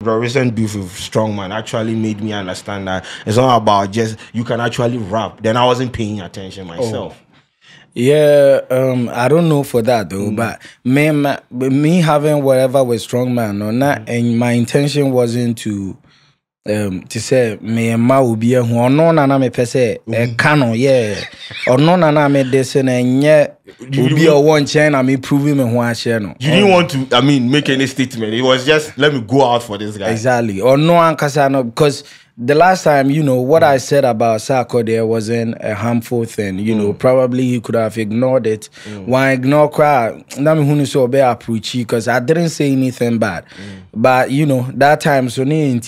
the recent beef with Strongman actually made me understand that it's not about just you can actually rap. Then I wasn't paying attention myself. Yeah, I don't know for that though, but me having whatever with Strongman or not, and my intention wasn't to say me ma obi e ho no na me pese e kano or no na me this na nye obi o won chen na me proving me ho a share no. You didn't want to make any statement. It was just let me go out for this guy. Exactly. Or no ankasa no, because the last time, what I said about Sarkodie wasn't a harmful thing. Probably he could have ignored it. Why ignore cry? Because I didn't say anything bad. But that time so and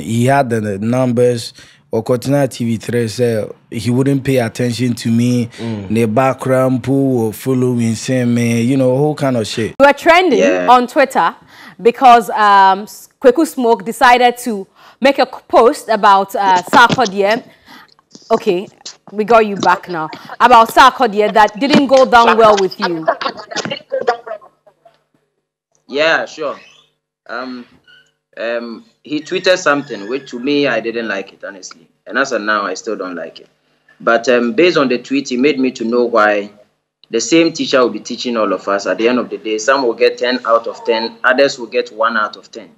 he had the numbers or Kotina TV3 said he wouldn't pay attention to me. The background pool or following same me, whole kind of shit. We were trending on Twitter because Kweku Smoke decided to make a post about Sarkodie. Okay, we got you back now. About Sarkodie that didn't go down well with you. Yeah, sure. He tweeted something which to me I didn't like it, honestly. And as of now, I still don't like it. But based on the tweet, he made me to know why the same teacher will be teaching all of us. At the end of the day, some will get 10 out of 10, others will get 1 out of 10.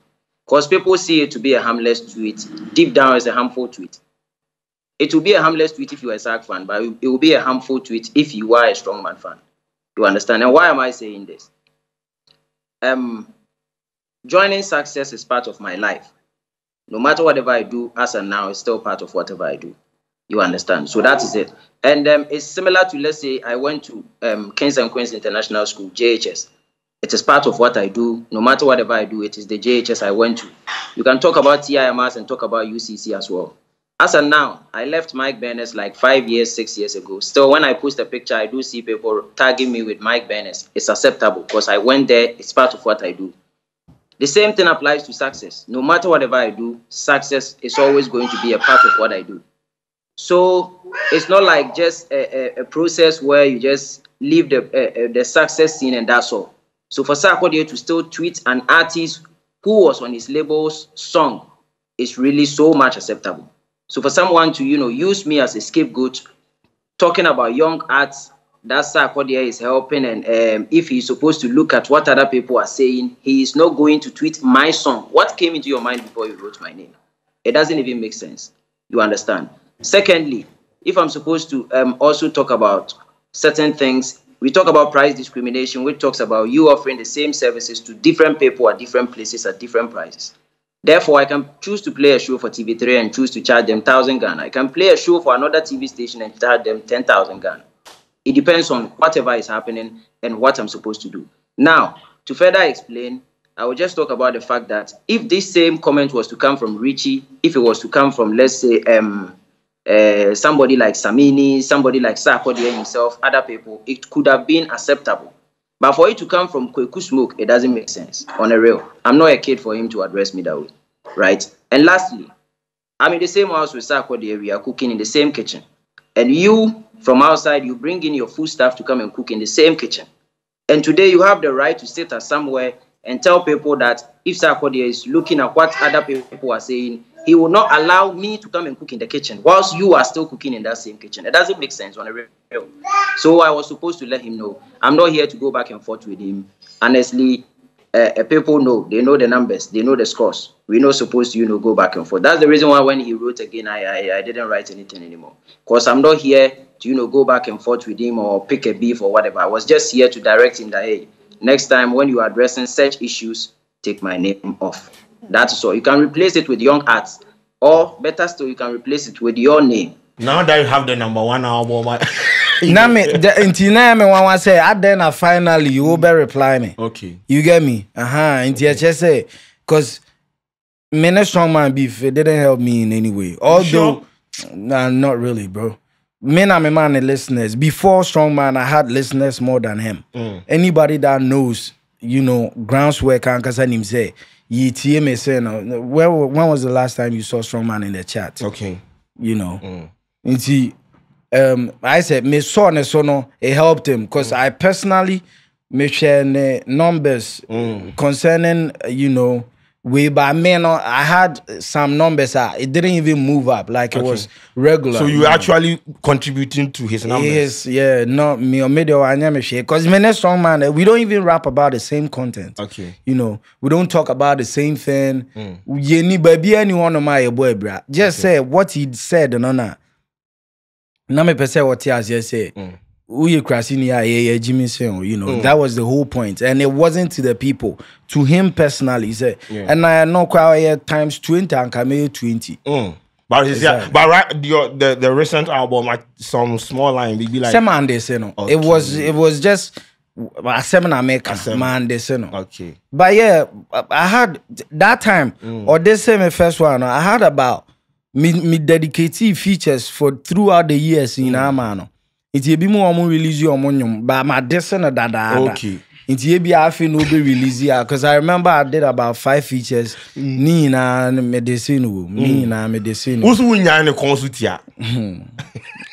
Because people see it to be a harmless tweet. Deep down, it's a harmful tweet. It will be a harmless tweet if you are a SAC fan, but it will be a harmful tweet if you are a Strongman fan. You understand? And why am I saying this? Joining Success is part of my life. No matter whatever I do, as and now, it's still part of whatever I do. You understand? So that is it. And it's similar to, let's say, I went to Kings and Queens International School, JHS. It is part of what I do. No matter whatever I do, it is the JHS I went to. You can talk about TIMS and talk about UCC as well. As of now, I left Mike Burness like 5 years, 6 years ago. Still, when I post a picture, I do see people tagging me with Mike Burness. It's acceptable because I went there. It's part of what I do. The same thing applies to Success. No matter whatever I do, Success is always going to be a part of what I do. So it's not like just a process where you just leave the Success scene and that's all. So for Sarkodie to still tweet an artist who was on his label's song is really so much acceptable. So for someone to, use me as a scapegoat, talking about young arts that Sarkodie is helping, and if he's supposed to look at what other people are saying, he is not going to tweet my song. What came into your mind before you wrote my name? It doesn't even make sense. You understand? Secondly, if I'm supposed to also talk about certain things, we talk about price discrimination, which talks about you offering the same services to different people at different places at different prices. Therefore, I can choose to play a show for TV3 and choose to charge them 1,000 Ghana. I can play a show for another TV station and charge them 10,000 Ghana. It depends on whatever is happening and what I'm supposed to do. Now, to further explain, I will just talk about the fact that if this same comment was to come from Richie, if it was to come from, let's say, somebody like Samini, somebody like Sarkodie himself, other people, it could have been acceptable. But for it to come from Kweku Smoke, it doesn't make sense. On a real, I'm not a kid for him to address me that way, right? And lastly, I'm in the same house with Sarkodie. We are cooking in the same kitchen. And you, from outside, you bring in your food staff to come and cook in the same kitchen. And today you have the right to sit at somewhere and tell people that if Sarkodie is looking at what other people are saying, he will not allow me to come and cook in the kitchen whilst you are still cooking in that same kitchen. It doesn't make sense on a real. So I was supposed to let him know. I'm not here to go back and forth with him. Honestly, people know. They know the numbers. They know the scores. We're not supposed to, go back and forth. That's the reason why when he wrote again, I didn't write anything anymore. Because I'm not here to, go back and forth with him or pick a beef or whatever. I was just here to direct him that, hey, next time when you are addressing such issues, take my name off. That's all. You can replace it with Young Arts. Or better still, you can replace it with your name. Now that you have the #1 album, I say, then finally you will be reply me. Okay. You get me? Until just say, because many Strongman beef, it didn't help me in any way. Although, nah, not really, bro. Men are my man and listeners. Before Strongman, I had listeners more than him. Anybody that knows, groundsware can him say, when was the last time you saw Strongman in the chat? Okay. I said, me saw so no, it helped him because I personally me share numbers concerning But man, I had some numbers. It didn't even move up. Like it was regular. So you were actually contributing to his numbers? Yes, yeah. No, me or media because me strong man. We don't even rap about the same content. Okay. You know, we don't talk about the same thing. You need baby anyone of my boy, bra. Just say what he said, no. Na me pese what he has just say. Uye Krasini Jimmy saying, you know, that was the whole point. And it wasn't to the people, to him personally. He said, and I know quite times 20 and Camille 20. But the recent album, like some small line, be like Seman de Seno. It was just a seminar maker, man de Seno. Okay. But yeah, I had that time, or this same first one, I had about me dedicated features for throughout the years in Amano. It's a bit more release your money, but my destiny dada. Okay. It's a bit I feel no be release because I remember I did about 5 features. Nina medicine. Who's winning consult ya?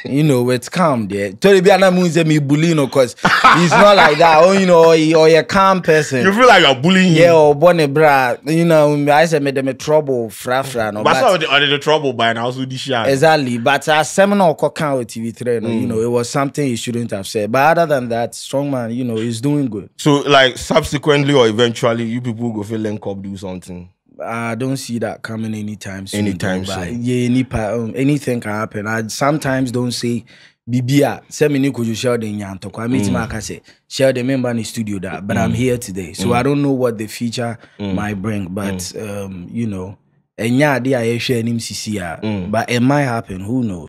You know, it's calm there. Tell me, I'm not me bullying because he's not like that. Or you know, or a calm person. You feel like you're bullying him? Yeah, or bonnet bra. You know, I said made them a trouble, fra. No, but the trouble by now, so this year. Exactly. But a seminar cooking with TV3, you know, it was something he shouldn't have said. But other than that, Strongman, you know, he's doing good. So, like, subsequently or eventually, you people go feel link up, do something. I don't see that coming anytime soon. Anytime soon. Yeah, anything can happen. I sometimes don't say, Bibia, send me could you share the Yanto. I meet Mark, say, share the member in the studio that, but I'm here today. So I don't know what the future might bring, but, you know, and yeah, they are sharing him, but it might happen. Who knows?